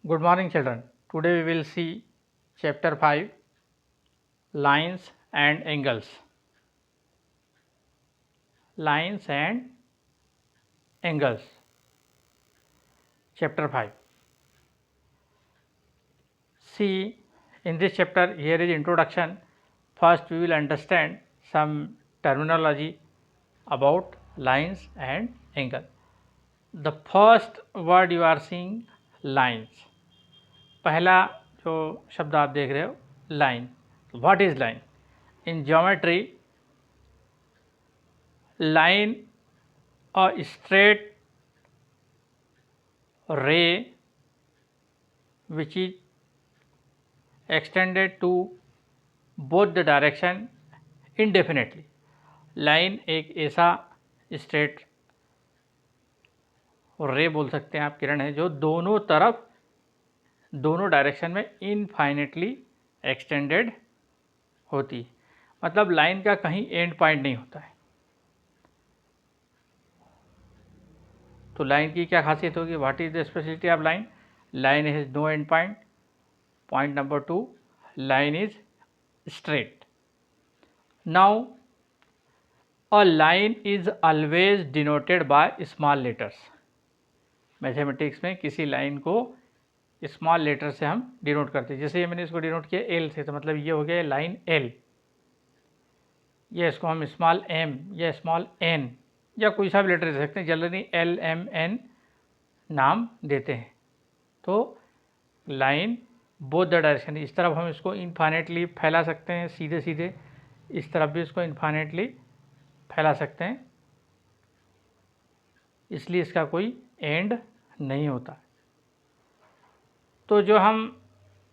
Good morning children. Today we will see chapter 5 lines and angles. Lines and angles. Chapter 5. See, in this chapter here is introduction. First we will understand some terminology about lines and angle. The first word you are seeing lines. पहला जो शब्द आप देख रहे हो line. What is line? In geometry, line a straight ray which is extended to both the direction indefinitely. Line एक ऐसा straight रे बोल सकते हैं आप, किरण है जो दोनों तरफ दोनों डायरेक्शन में इनफाइनेटली एक्सटेंडेड होती है। मतलब लाइन का कहीं एंड पॉइंट नहीं होता है। तो लाइन की क्या खासियत होगी? What is the speciality of line? Line has no end point. Point number 2, line is straight. Now a line is always denoted by small letters. Mathematics में किसी लाइन को स्मॉल लेटर से हम डिनोट करते हैं। जैसे ये मैंने इसको डिनोट किया एल से, तो मतलब ये हो गया लाइन एल। या इसको हम स्मॉल एम या स्मॉल एन या कोई सा भी लेटर दे सकते हैं। जनरली एल एम एन नाम देते हैं। तो लाइन बोथ द डायरेक्शन, इस तरफ हम इसको इनफाइनेटली फैला सकते हैं सीधे सीधे, इस तरफ भी इसको इनफाइनेटली फैला सकते हैं, इसलिए इसका कोई एंड नहीं होता। तो जो हम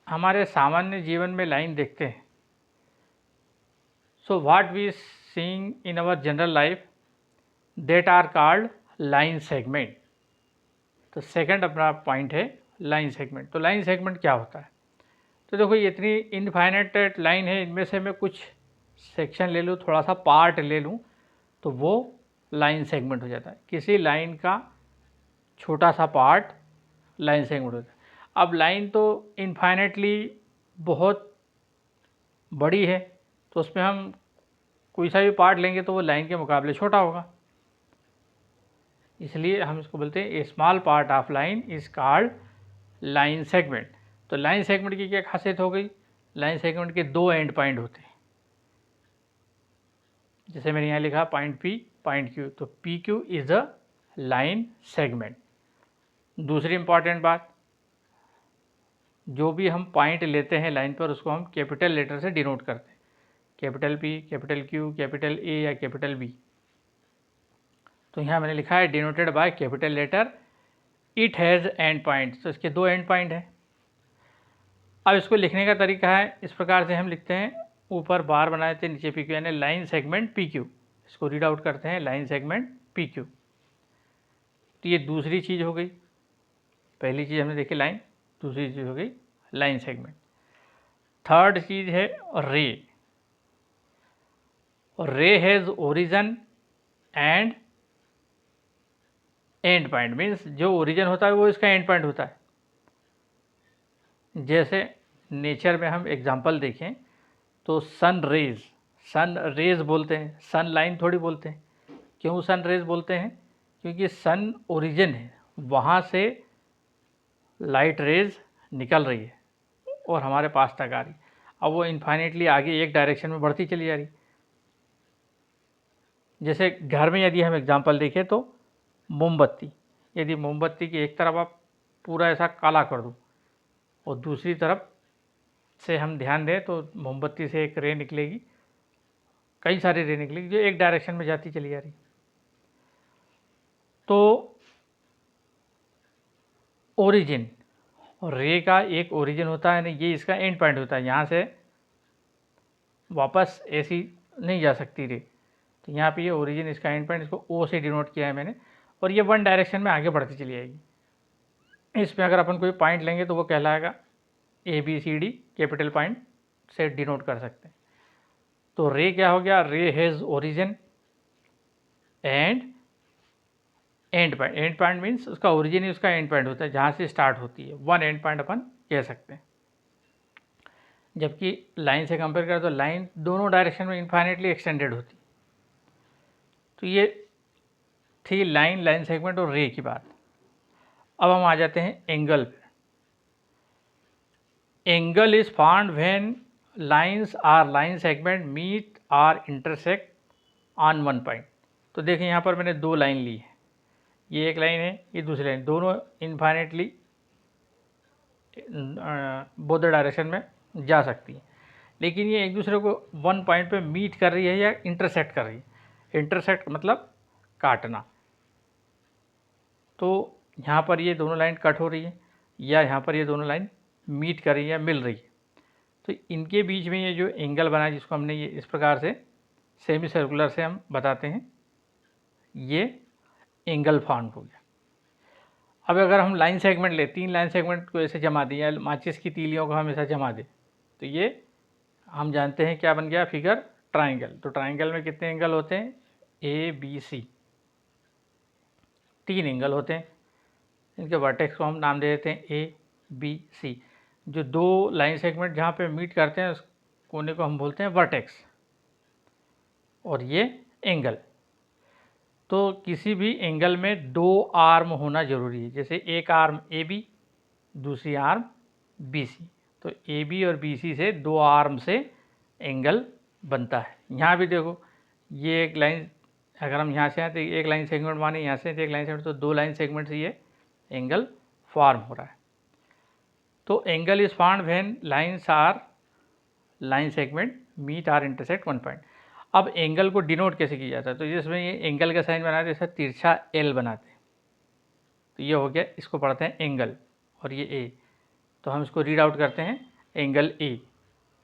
हमारे सामान्य जीवन में लाइन देखते हैं, so what we seeing in our general life that are called line segment. तो सेकंड अपना पॉइंट है लाइन सेगमेंट। तो लाइन सेगमेंट क्या होता है? तो देखो ये इतनी इनफाइनाइट लाइन है, इनमें से मैं कुछ सेक्शन ले लूँ, थोड़ा सा पार्ट ले लूँ, तो वो लाइन सेगमेंट हो जाता है। किसी लाइन का छोटा सा पार्ट लाइन सेगमेंट होता है। अब लाइन तो इनफाइनाइटली बहुत बड़ी है, तो उसमें हम कोई सा भी पार्ट लेंगे तो वो लाइन के मुकाबले छोटा होगा, इसलिए हम इसको बोलते हैं a small part of line is called line segment. तो लाइन सेगमेंट की क्या खासियत हो गई? लाइन सेगमेंट के दो एंड पॉइंट होते हैं। जैसे मैंने यहाँ लिखा पॉइंट पी पॉइंट क्यू, तो P Q is a line segment. दूसरी इंपॉर्टेंट बात, जो भी हम पॉइंट लेते हैं लाइन पर उसको हम कैपिटल लेटर से डिनोट करते हैं। Capital P, capital Q, capital A या कैपिटल बी। तो यहाँ मैंने लिखा है denoted by capital letter, it has end point. तो इसके दो एंड पॉइंट हैं। अब इसको लिखने का तरीका है, इस प्रकार से हम लिखते हैं, ऊपर बार बनाए थे, नीचे पी क्यू, यानी लाइन सेगमेंट पी क्यू। इसको रीड आउट करते हैं लाइन सेगमेंट पी क्यू। तो ये दूसरी चीज़ हो गई। पहली चीज़ हमने देखी लाइन, दूसरी चीज़ हो गई लाइन सेगमेंट। थर्ड चीज़ है रे। रे has origin and end point, means जो ओरिजिन होता है वो इसका एंड पॉइंट होता है। जैसे नेचर में हम एग्जांपल देखें तो सन रेज बोलते हैं, सन लाइन थोड़ी बोलते हैं। क्यों सन रेज बोलते हैं? क्योंकि सन ओरिजिन है, वहाँ से लाइट रेज निकल रही है और हमारे पास तक आ रही। अब वो इनफाइनेटली आगे एक डायरेक्शन में बढ़ती चली जा रही। जैसे घर में यदि हम एग्जांपल देखें तो मोमबत्ती, यदि मोमबत्ती की एक तरफ आप पूरा ऐसा काला कर दो और दूसरी तरफ से हम ध्यान दें तो मोमबत्ती से एक रे निकलेगी, कई सारी रे निकलेगी जो एक डायरेक्शन में जाती चली जा रही। तो ओरिजिन, और रे का एक ओरिजिन होता है, नहीं ये इसका एंड पॉइंट होता है। यहाँ से वापस ऐसी नहीं जा सकती रे, तो यहाँ पे ये ओरिजिन इसका एंड पॉइंट, इसको ओ से डिनोट किया है मैंने, और ये वन डायरेक्शन में आगे बढ़ती चली जाएगी। इसमें अगर अपन कोई पॉइंट लेंगे तो वो कहलाएगा A B C D, capital point से डिनोट कर सकते हैं। तो रे क्या हो गया? Ray has origin and end point means उसका ओरिजिन ही उसका एंड पॉइंट होता है, जहाँ से स्टार्ट होती है, वन एंड पॉइंट अपन कह सकते हैं। जबकि लाइन से कंपेयर करें तो लाइन दोनों डायरेक्शन में इन्फाइनेटली एक्सटेंडेड होती है। तो ये थी लाइन सेगमेंट और रे की बात। अब हम आ जाते हैं एंगल पे। Angle is found when lines or line segment meet or intersect on one point. तो देखिए यहाँ पर मैंने दो लाइन ली है, ये एक लाइन है, ये दूसरी लाइन, दोनों इन्फाइनेटली बोथ डायरेक्शन में जा सकती है, लेकिन ये एक दूसरे को वन पॉइंट पे मीट कर रही है या इंटरसेक्ट कर रही है। इंटरसेक्ट मतलब काटना। तो यहाँ पर ये दोनों लाइन कट हो रही है या यहाँ पर ये दोनों लाइन मीट कर रही है, मिल रही है। तो इनके बीच में ये जो एंगल बना है, जिसको हमने ये इस प्रकार से सेमी सर्कुलर से हम बताते हैं, ये एंगल फाउंड हो गया। अब अगर हम लाइन सेगमेंट ले, तीन लाइन सेगमेंट को ऐसे जमा दें या माचिस की तीलियों को हम ऐसा जमा दें, तो ये हम जानते हैं क्या बन गया फिगर, ट्राइंगल। तो ट्राइंगल में कितने एंगल होते हैं, ए बी सी, तीन एंगल होते हैं। इनके वर्टेक्स को हम नाम दे देते हैं ए बी सी। जो दो लाइन सेगमेंट जहाँ पे मीट करते हैं उस कोने को हम बोलते हैं वर्टेक्स, और ये एंगल। तो किसी भी एंगल में दो आर्म होना जरूरी है, जैसे एक आर्म ए बी, दूसरी आर्म बी सी। तो ए बी और बी सी से दो आर्म से एंगल बनता है। यहाँ भी देखो, ये एक लाइन, अगर हम यहाँ से आए तो एक लाइन सेगमेंट माने, यहाँ से एक लाइन सेगमेंट, तो दो लाइन सेगमेंट से ये एंगल फॉर्म हो रहा है। तो angle is found when lines or line segment meet or intersect one point. अब एंगल को डिनोट कैसे किया जाता है, तो जिसमें ये एंगल का साइन बनाते हैं, जैसे तिरछा एल बनाते हैं, तो ये हो गया, इसको पढ़ते हैं एंगल, और ये ए, तो हम इसको रीड आउट करते हैं angle A,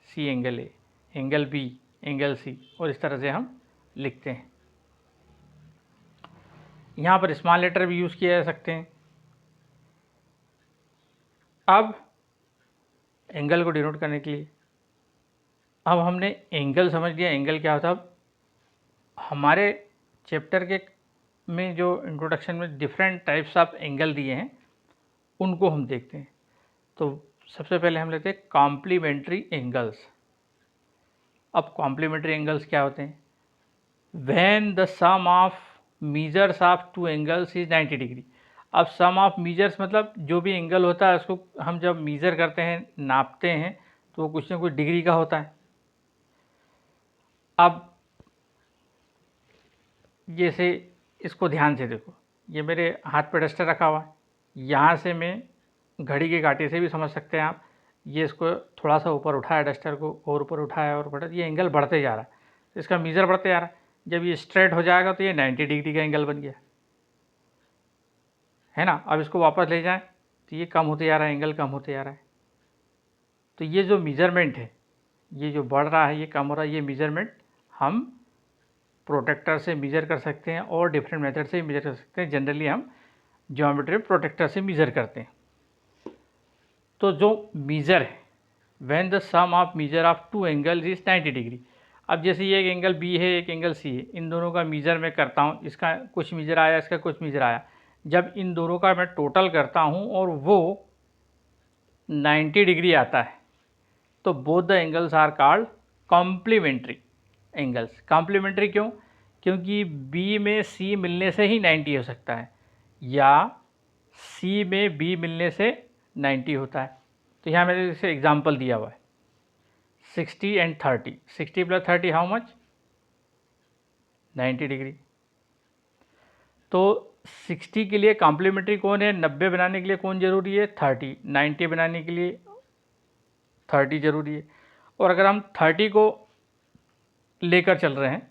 C angle A, angle B angle C, और इस तरह से हम लिखते हैं। यहाँ पर स्मॉल लेटर भी यूज़ किए जा सकते हैं। अब एंगल को डिनोट करने के लिए, अब हमने एंगल समझ लिया, एंगल क्या होता है। अब हमारे चैप्टर के में जो इंट्रोडक्शन में डिफरेंट टाइप्स ऑफ एंगल दिए हैं, उनको हम देखते हैं। तो सबसे पहले हम लेते हैं कॉम्प्लीमेंट्री एंगल्स। अब कॉम्प्लीमेंट्री एंगल्स क्या होते हैं, when the sum of measures of two angles is 90 degree. अब सम ऑफ मीजर्स मतलब जो भी एंगल होता है उसको हम जब मीज़र करते हैं, नापते हैं, तो वो कुछ ना कुछ डिग्री का होता है। अब जैसे इसको ध्यान से देखो, ये मेरे हाथ पे डस्टर रखा हुआ है, यहाँ से मैं घड़ी के कांटे से भी समझ सकते हैं आप, ये इसको थोड़ा सा ऊपर उठाया, डस्टर को और ऊपर उठाया और बढ़ा, ये एंगल बढ़ते जा रहा है, इसका मीज़र बढ़ते जा रहा है। जब ये स्ट्रेट हो जाएगा तो ये 90 डिग्री का एंगल बन गया, है ना। अब इसको वापस ले जाएं तो ये कम होते जा रहा है, एंगल कम होते जा रहा है। तो ये जो मेज़रमेंट है, ये जो बढ़ रहा है, ये कम हो रहा है, ये मेज़रमेंट हम प्रोटेक्टर से मेज़र कर सकते हैं और डिफरेंट मेथड से मेज़र कर सकते हैं। जनरली हम ज्योमेट्री प्रोटेक्टर से मेज़र करते हैं। तो जो मीज़र है, when the sum of measure of two angle is 90 degree. अब जैसे ये एक एंगल बी है, एक एंगल सी है, इन दोनों का मीज़र मैं करता हूँ, इसका कुछ मीज़र आया, इसका कुछ मीज़र आया, जब इन दोनों का मैं टोटल करता हूँ और वो 90 डिग्री आता है, तो both the angles are called complementary angles. Complementary क्यों, क्योंकि बी में सी मिलने से ही 90 हो सकता है, या सी में बी मिलने से 90 होता है। तो यहाँ मैंने जैसे एग्जांपल दिया हुआ है 60 and 30, 60 plus 30 how much, 90 degree. तो 60 के लिए कॉम्प्लीमेंट्री कौन है, 90 बनाने के लिए कौन ज़रूरी है, 30, 90 बनाने के लिए 30 ज़रूरी है। और अगर हम 30 को लेकर चल रहे हैं,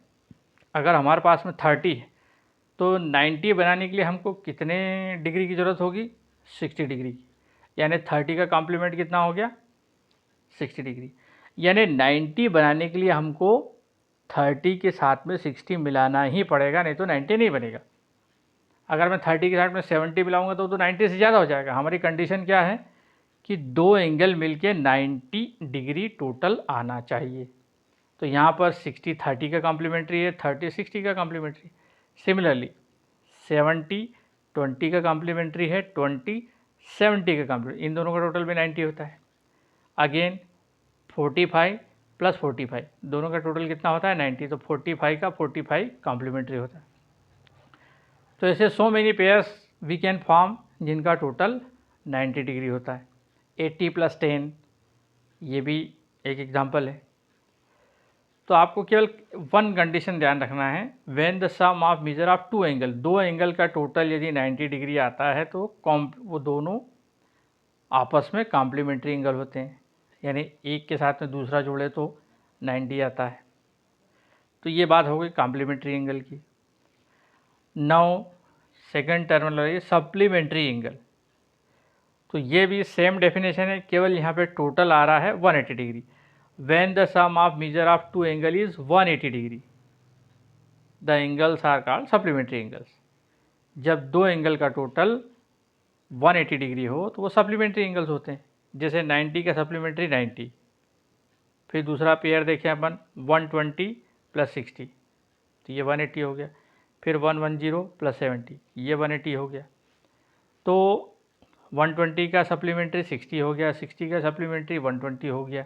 अगर हमारे पास में 30 है, तो 90 बनाने के लिए हमको कितने डिग्री की ज़रूरत होगी, 60 डिग्री की। यानी 30 का कॉम्प्लीमेंट कितना हो गया, 60 डिग्री। यानी 90 बनाने के लिए हमको 30 के साथ में 60 मिलाना ही पड़ेगा, नहीं तो 90 नहीं बनेगा। अगर मैं 30 के साथ में 70 मिलाऊंगा तो 90 से ज़्यादा हो जाएगा। हमारी कंडीशन क्या है कि दो एंगल मिलके 90 डिग्री टोटल आना चाहिए। तो यहाँ पर 60 30 का कॉम्प्लीमेंट्री है, 30 60 का कॉम्प्लीमेंट्री। सिमिलरली 70 20 का कॉम्प्लीमेंट्री है, 20 70 का कॉम्प्लीमेंट्री, इन दोनों का टोटल भी 90 होता है। अगेन 45 प्लस 45 दोनों का टोटल कितना होता है 90, तो 45 का 45 कॉम्प्लीमेंट्री होता है। तो ऐसे so many pairs we can form जिनका टोटल 90 डिग्री होता है। 80 प्लस 10 ये भी एक एग्जांपल है। तो आपको केवल वन कंडीशन ध्यान रखना है, when the sum of measure of two angle, दो एंगल का टोटल यदि 90 डिग्री आता है तो वो दोनों आपस में कॉम्प्लीमेंट्री एंगल होते हैं, यानी एक के साथ में दूसरा जोड़े तो 90 आता है। तो ये बात हो गई कॉम्प्लीमेंट्री एंगल की। Now second terminology supplementary angle. तो ये भी सेम डेफिनेशन है, केवल यहाँ पे टोटल आ रहा है 180 degree. When the sum of measure of two angle is 180 degree the angles are called supplementary angles. जब दो एंगल का टोटल 180 डिग्री हो तो वो सप्लीमेंट्री एंगल्स होते हैं। जैसे 90 का सप्लीमेंट्री 90, फिर दूसरा पेयर देखें अपन 120 प्लस 60, तो ये 180 हो गया। फिर 110 प्लस 70, ये 180 हो गया। तो 120 का सप्लीमेंट्री 60 हो गया, 60 का सप्लीमेंट्री 120 हो गया।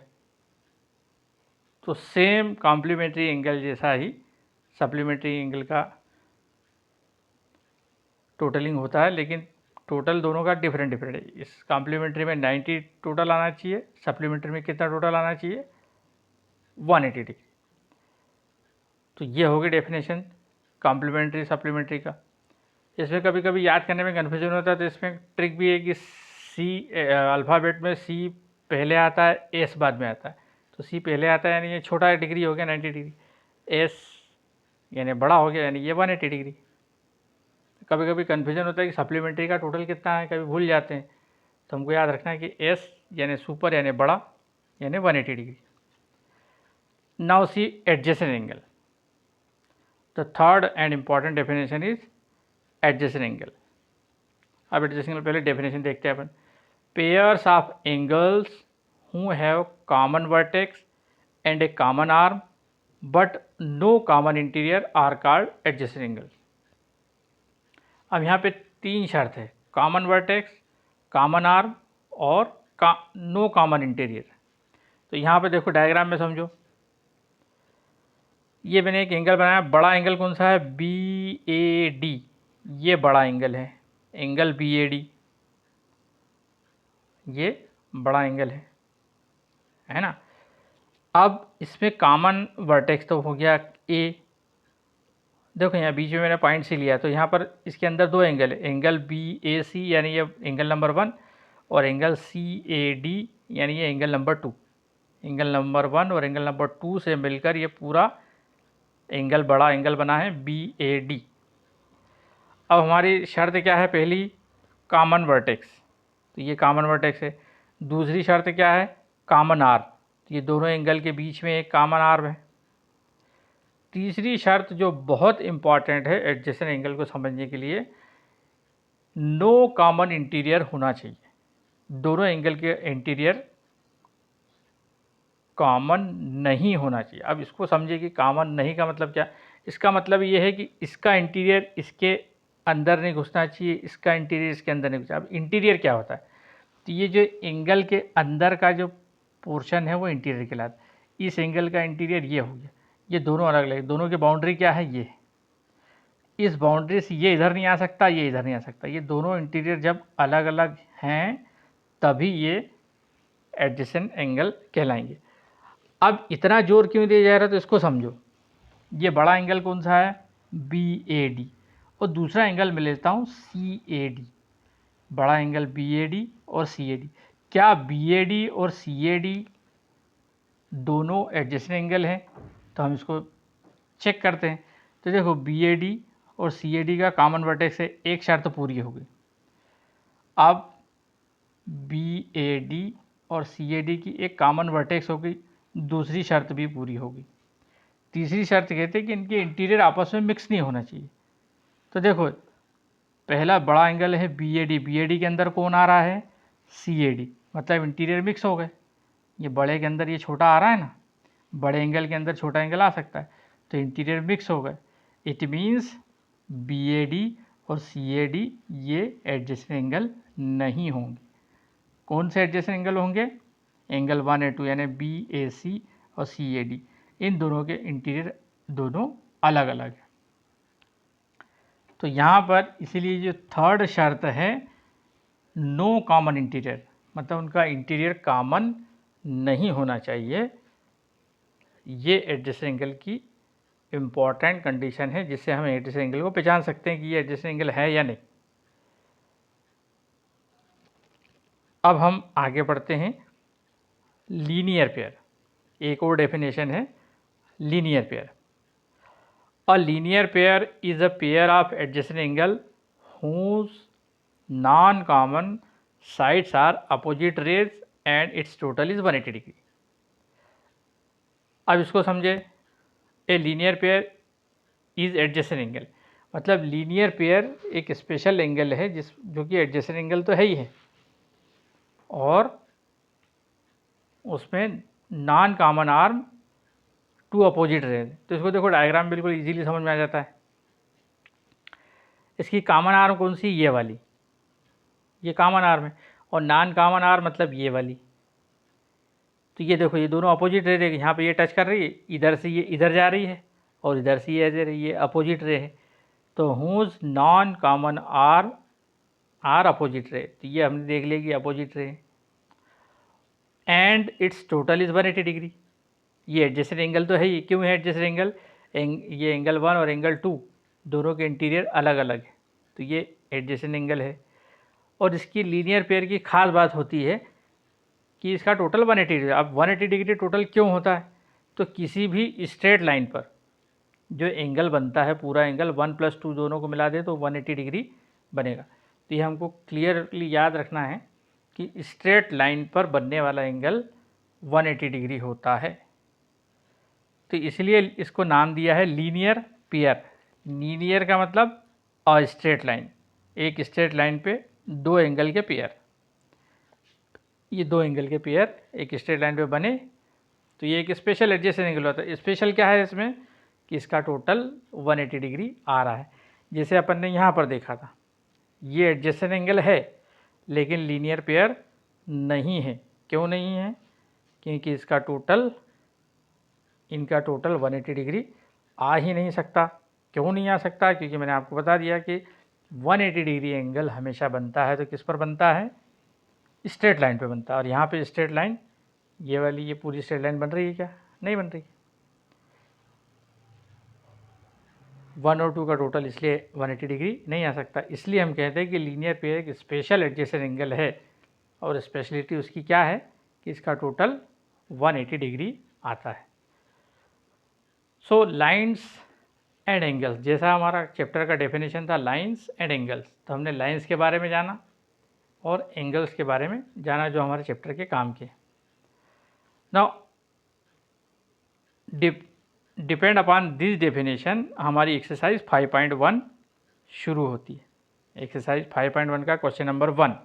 तो सेम कॉम्प्लीमेंट्री एंगल जैसा ही सप्लीमेंट्री एंगल का टोटलिंग होता है, लेकिन टोटल दोनों का डिफरेंट डिफरेंट है। इस कॉम्प्लीमेंट्री में 90 टोटल आना चाहिए, सप्लीमेंट्री में कितना टोटल आना चाहिए 180 डिग्री। तो ये होगी डेफिनेशन कॉम्प्लीमेंट्री सप्लीमेंट्री का। इसमें कभी कभी याद करने में कन्फ्यूजन होता है, तो इसमें ट्रिक भी है कि सी अल्फ़ाबेट में सी पहले आता है, एस बाद में आता है। तो सी पहले आता है यानी ये छोटा डिग्री हो गया 90 डिग्री, एस यानी बड़ा हो गया यानी ये 180 डिग्री। कभी कभी कन्फ्यूजन होता है कि सप्लीमेंट्री का टोटल कितना है, कभी भूल जाते हैं। तो हमको याद रखना है कि एस यानी सुपर यानी बड़ा यानी 180 डिग्री। Now see adjacent angle. The third and important definition is adjacent angle. अब एडजेसेंट एंगल पहले डेफिनेशन देखते हैं अपन। Pairs of angles who have common vertex and a common arm but no common interior are called adjacent angle. अब यहाँ पे तीन शर्त है, कॉमन वर्टेक्स, कॉमन आर्म और नो कॉमन इंटीरियर। तो यहाँ पे देखो डायग्राम में समझो, ये मैंने एक एंगल बनाया, बड़ा एंगल कौन सा है BAD, ये बड़ा एंगल है एंगल BAD, ये बड़ा एंगल है ना। अब इसमें कॉमन वर्टेक्स तो हो गया A, देखो यहाँ बीच में मैंने पॉइंट सी लिया, तो यहाँ पर इसके अंदर दो एंगल है, एंगल BAC यानी ये एंगल नंबर 1 और एंगल CAD यानी ये एंगल नंबर 2। एंगल नंबर 1 और एंगल नंबर 2 से मिलकर ये पूरा एंगल बड़ा एंगल बना है BAD। अब हमारी शर्त क्या है, पहली कॉमन वर्टेक्स, तो ये कॉमन वर्टेक्स है। दूसरी शर्त क्या है, कॉमन आर्म, तो ये दोनों एंगल के बीच में एक कॉमन आर्म है। तीसरी शर्त जो बहुत इम्पॉर्टेंट है एडजेसेंट एंगल को समझने के लिए, नो कॉमन इंटीरियर होना चाहिए। दोनों एंगल के इंटीरियर कॉमन नहीं होना चाहिए। अब इसको समझिए कि कॉमन नहीं का मतलब क्या, इसका मतलब ये है कि इसका इंटीरियर इसके अंदर नहीं घुसना चाहिए, इसका इंटीरियर इसके अंदर नहीं घुसना। अब इंटीरियर क्या होता है, तो ये जो एंगल के अंदर का जो पोर्शन है वो इंटीरियर कहलाता है। इस एंगल का इंटीरियर ये हो गया, ये दोनों अलग अलग, दोनों की बाउंड्री क्या है, ये इस बाउंड्री से ये इधर नहीं आ सकता, ये इधर नहीं आ सकता। ये दोनों इंटीरियर जब अलग अलग हैं तभी ये एडजेसेंट एंगल कहलाएंगे। अब इतना जोर क्यों दिया जा रहा है, तो इसको समझो। ये बड़ा एंगल कौन सा है BAD, और दूसरा एंगल मैं लेता हूँ CAD। बड़ा एंगल BAD और CAD, क्या BAD और CAD दोनों एडजेसेंट एंगल हैं, तो हम इसको चेक करते हैं। तो देखो BAD और CAD का कॉमन वर्टेक्स है, एक शर्त पूरी हो गई। अब BAD और CAD की एक कॉमन वर्टेक्स हो गई, दूसरी शर्त भी पूरी होगी। तीसरी शर्त कहते हैं कि इनके इंटीरियर आपस में मिक्स नहीं होना चाहिए। तो देखो पहला बड़ा एंगल है BAD के अंदर कौन आ रहा है CAD, मतलब इंटीरियर मिक्स हो गए। ये बड़े के अंदर ये छोटा आ रहा है ना, बड़े एंगल के अंदर छोटा एंगल आ सकता है, तो इंटीरियर मिक्स हो गए। इट मीन्स BAD और CAD ये एडजेसेंट एंगल नहीं होंगे। कौन से एडजेसेंट एंगल होंगे? एंगल 1A2 यानी BAC और CAD, इन दोनों के इंटीरियर दोनों अलग अलग है। तो यहाँ पर इसीलिए जो थर्ड शर्त है, नो कॉमन इंटीरियर, मतलब उनका इंटीरियर कॉमन नहीं होना चाहिए, ये एडजेसेंट एंगल की इम्पॉर्टेंट कंडीशन है, जिससे हम एडजेसेंट एंगल को पहचान सकते हैं कि ये एडजेसेंट एंगल है या नहीं। अब हम आगे बढ़ते हैं। लीनियर पेयर, एक और डेफिनेशन है linear pair. A linear pair is a pair of adjacent angle whose non-common sides are opposite rays and its total is 180 degree. अब इसको समझे। A linear pair is adjacent angle, मतलब linear pair एक special angle है जो कि adjacent angle तो है ही है, और उसमें non common arm two opposite rays. तो इसको देखो, डायग्राम बिल्कुल इजीली समझ में आ जाता है। इसकी कॉमन आर्म कौन सी? ये वाली, ये कॉमन आर्म है, और नॉन कॉमन आर्म मतलब ये वाली। तो ये देखो, ये दोनों अपोजिट रे, यहाँ पे ये टच कर रही है, इधर से ये इधर जा रही है, और इधर से ये अपोजिट रे है। तो whose non common arm are opposite ray, तो ये हमने देख लिया कि अपोजिट रे है। And it's total is 180 degree. ये एडजेसेंट एंगल तो है ही। क्यों है एडजेसेंट एंगल? ये एंगल 1 और एंगल 2 दोनों के इंटीरियर अलग अलग है, तो ये एडजेसेंट एंगल है। और इसकी लीनियर पेयर की खास बात होती है कि इसका टोटल 180 डिग्री। अब 180 डिग्री टोटल क्यों होता है? तो किसी भी स्ट्रेट लाइन पर जो एंगल बनता है, पूरा एंगल 1 + 2 दोनों को मिला दे तो 180 डिग्री बनेगा। तो ये हमको क्लियरली याद रखना है कि स्ट्रेट लाइन पर बनने वाला एंगल 180 डिग्री होता है। तो इसलिए इसको नाम दिया है लीनियर पेयर। लीनियर का मतलब अ स्ट्रेट लाइन, एक स्ट्रेट लाइन पे दो एंगल के पेयर। ये दो एंगल के पेयर एक स्ट्रेट लाइन पे बने तो ये एक स्पेशल एडजेसेंट एंगल होता है। स्पेशल क्या है इसमें कि इसका टोटल 180 डिग्री आ रहा है। जैसे अपन ने यहाँ पर देखा था, ये एडजेसेंट एंगल है लेकिन लीनियर पेयर नहीं है। क्यों नहीं है? क्योंकि इनका टोटल 180 डिग्री आ ही नहीं सकता। क्यों नहीं आ सकता? क्योंकि मैंने आपको बता दिया कि 180 डिग्री एंगल हमेशा बनता है तो किस पर बनता है? स्ट्रेट लाइन पे बनता है। और यहाँ पे स्ट्रेट लाइन ये वाली, ये पूरी स्ट्रेट लाइन बन रही है क्या? नहीं बन रही। 1 और 2 का टोटल इसलिए 180 डिग्री नहीं आ सकता। इसलिए हम कहते हैं कि लीनियर पेयर एक स्पेशल एडजेसेंट एंगल है, और स्पेशलिटी उसकी क्या है कि इसका टोटल 180 डिग्री आता है। सो लाइन्स एंड एंगल्स, जैसा हमारा चैप्टर का डेफिनेशन था लाइन्स एंड एंगल्स, तो हमने लाइन्स के बारे में जाना और एंगल्स के बारे में जाना जो हमारे चैप्टर के काम के। Now depend upon this definition हमारी एक्सरसाइज 5.1 शुरू होती है। एक्सरसाइज 5.1 का क्वेश्चन नंबर 1,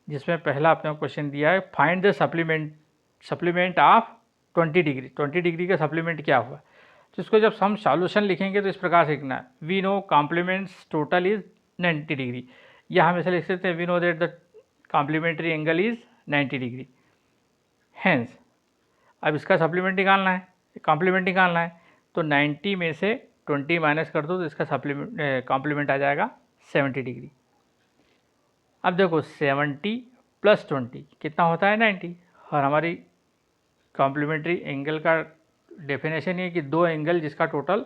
जिसमें पहला अपने क्वेश्चन दिया है, find the supplement of 20 degree. 20 degree का सप्लीमेंट क्या हुआ? तो इसको जब हम सॉल्यूशन लिखेंगे तो इस प्रकार से लिखना है, we know complements total is 90 degree, या हम ऐसे लिख सकते हैं, we know that the complementary angle is 90 degree. Hence अब इसका सप्लीमेंट निकालना है, कॉम्प्लीमेंट निकालना है, तो 90 में से 20 माइनस कर दो तो इसका कॉम्प्लीमेंट आ जाएगा 70 डिग्री। अब देखो 70 + 20 कितना होता है? 90। और हमारी कॉम्प्लीमेंट्री एंगल का डेफिनेशन ये कि दो एंगल जिसका टोटल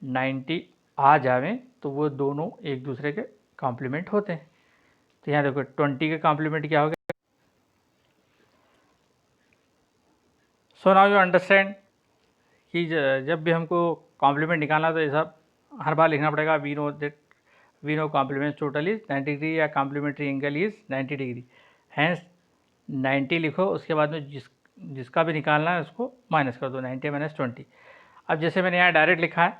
90 आ जावे तो वो दोनों एक दूसरे के कॉम्प्लीमेंट होते हैं। तो यहाँ देखो 20 के कॉम्प्लीमेंट क्या हो गया? सो नाउ यू अंडरस्टैंड कि जब भी हमको कॉम्प्लीमेंट निकालना तो ऐसा हर बार लिखना पड़ेगा, we know complement total is 90 degree या complementary angle is 90 degree. Hence 90 लिखो, उसके बाद में जिसका भी निकालना है उसको माइनस कर दो, 90 - 20। अब जैसे मैंने यहाँ डायरेक्ट लिखा है,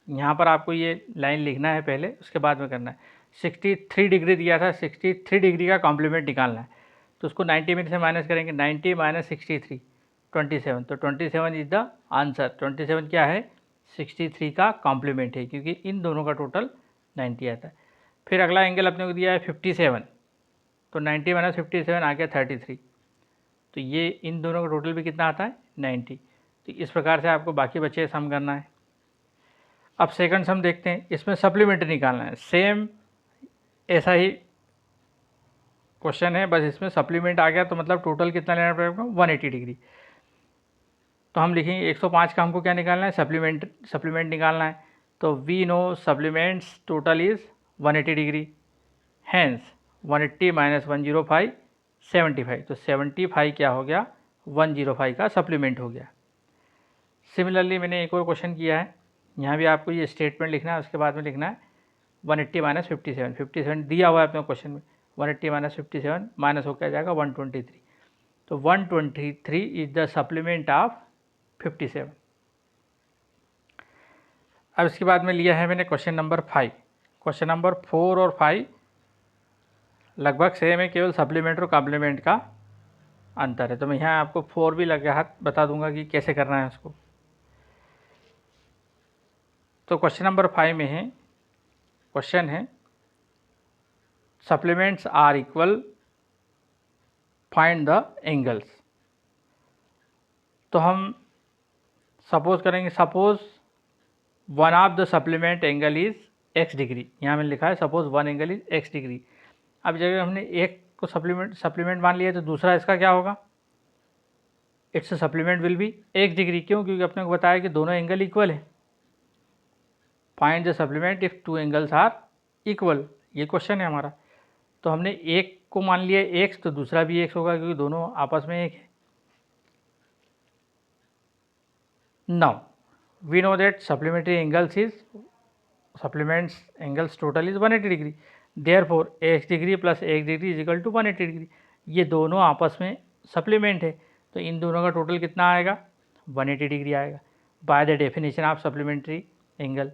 यहाँ पर आपको ये लाइन लिखना है पहले, उसके बाद में करना है। 63 डिग्री दिया था, 63 डिग्री का कॉम्प्लीमेंट निकालना है, तो उसको 90 में से माइनस करेंगे, 90 - 63 27। तो 27 इज द आंसर। 27 क्या है? 63 का कॉम्प्लीमेंट है, क्योंकि इन दोनों का टोटल 90 आता है। फिर अगला एंगल अपने को दिया है 57, तो 90 माइनस 57 आ गया 33, तो ये इन दोनों का टोटल भी कितना आता है 90। तो इस प्रकार से आपको बाकी बचे सम करना है। अब सेकंड सम देखते हैं, इसमें सप्लीमेंट्री निकालना है। सेम ऐसा ही क्वेश्चन है, बस इसमें सप्लीमेंट आ गया, तो मतलब टोटल कितना लेना पड़ेगा 180 डिग्री। तो हम लिखेंगे 105 का हमको क्या निकालना है, सप्लीमेंट निकालना है। तो we know supplements total is 180 degree, hence 180 minus 105 75, तो 75 क्या हो गया 105 का सप्लीमेंट हो गया। सिमिलरली मैंने एक और क्वेश्चन किया है, यहाँ भी आपको ये स्टेटमेंट लिखना है, उसके बाद में लिखना है 180 माइनस 57 दिया हुआ है अपने क्वेश्चन में। 180 माइनस 57 माइनस हो क्या जाएगा 123, तो 123 इज द सप्लीमेंट ऑफ 57। अब इसके बाद में लिया है मैंने क्वेश्चन नंबर 5। क्वेश्चन नंबर 4 और 5 लगभग सेम है, केवल सप्लीमेंट और कॉम्प्लीमेंट का अंतर है। तो मैं यहाँ आपको 4 भी लगे हाथ बता दूंगा कि कैसे करना है उसको। तो क्वेश्चन नंबर 5 में है, क्वेश्चन है supplements are equal, find the angles. तो हम सपोज करेंगे, suppose one of the supplement angle is x degree, यहाँ मैंने लिखा है suppose one angle is x degree. अब जब हमने एक को सप्लीमेंट मान लिया, तो दूसरा इसका क्या होगा, its supplement will be x degree. क्यों, क्योंकि अपने को बताया कि दोनों एंगल इक्वल है। Find the supplement if two angles are equal, ये क्वेश्चन है हमारा। तो हमने एक को मान लिया x, तो दूसरा भी x होगा, क्योंकि दोनों आपस में एक है। Now we know that supplementary angles is, supplements angles total is 180 degree, therefore x degree plus x degree is equal to 180 degree. ये दोनों आपस में सप्लीमेंट है, तो इन दोनों का टोटल कितना आएगा 180 डिग्री आएगा। By the definition of supplementary angle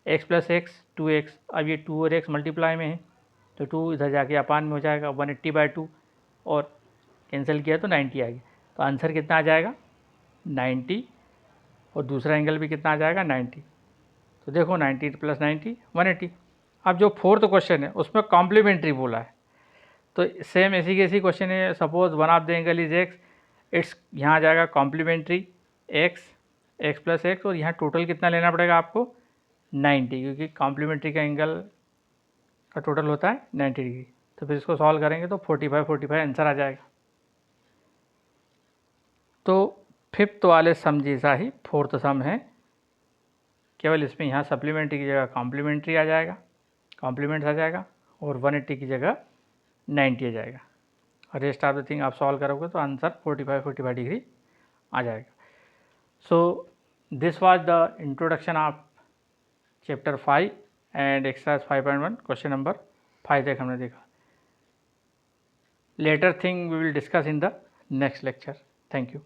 x plus x 2x, अब ये 2 और x मल्टीप्लाई में है, तो 2 इधर जाके अपान में हो जाएगा 180/2, और कैंसिल किया तो 90 आ गया। तो आंसर कितना आ जाएगा 90, और दूसरा एंगल भी कितना आ जाएगा 90। तो देखो 90 प्लस 90 180। अब जो फोर्थ क्वेश्चन है उसमें कॉम्प्लीमेंट्री बोला है, तो सेम ऐसी कैसी क्वेश्चन है, suppose one of the angle is x, it's यहाँ आ जाएगा कॉम्प्लीमेंट्री x प्लस एक्स, और यहाँ टोटल कितना लेना पड़ेगा आपको 90, क्योंकि कॉम्प्लीमेंट्री का एंगल का टोटल होता है 90 डिग्री। तो फिर इसको सॉल्व करेंगे तो 45 आंसर आ जाएगा। तो फिफ्थ वाले सम जैसा ही फोर्थ सम है, केवल इसमें यहाँ सप्लीमेंट्री की जगह कॉम्प्लीमेंट्री आ जाएगा, कॉम्प्लीमेंट्स आ जाएगा, और 180 की जगह 90 आ जाएगा। रेस्ट ऑफ द थिंग आप सॉल्व करोगे तो आंसर 45 डिग्री आ जाएगा। So this was the introduction of chapter 5 and exercise 5.1 question number 5 तक हमने देखा। Later thing we will discuss in the next lecture. Thank you.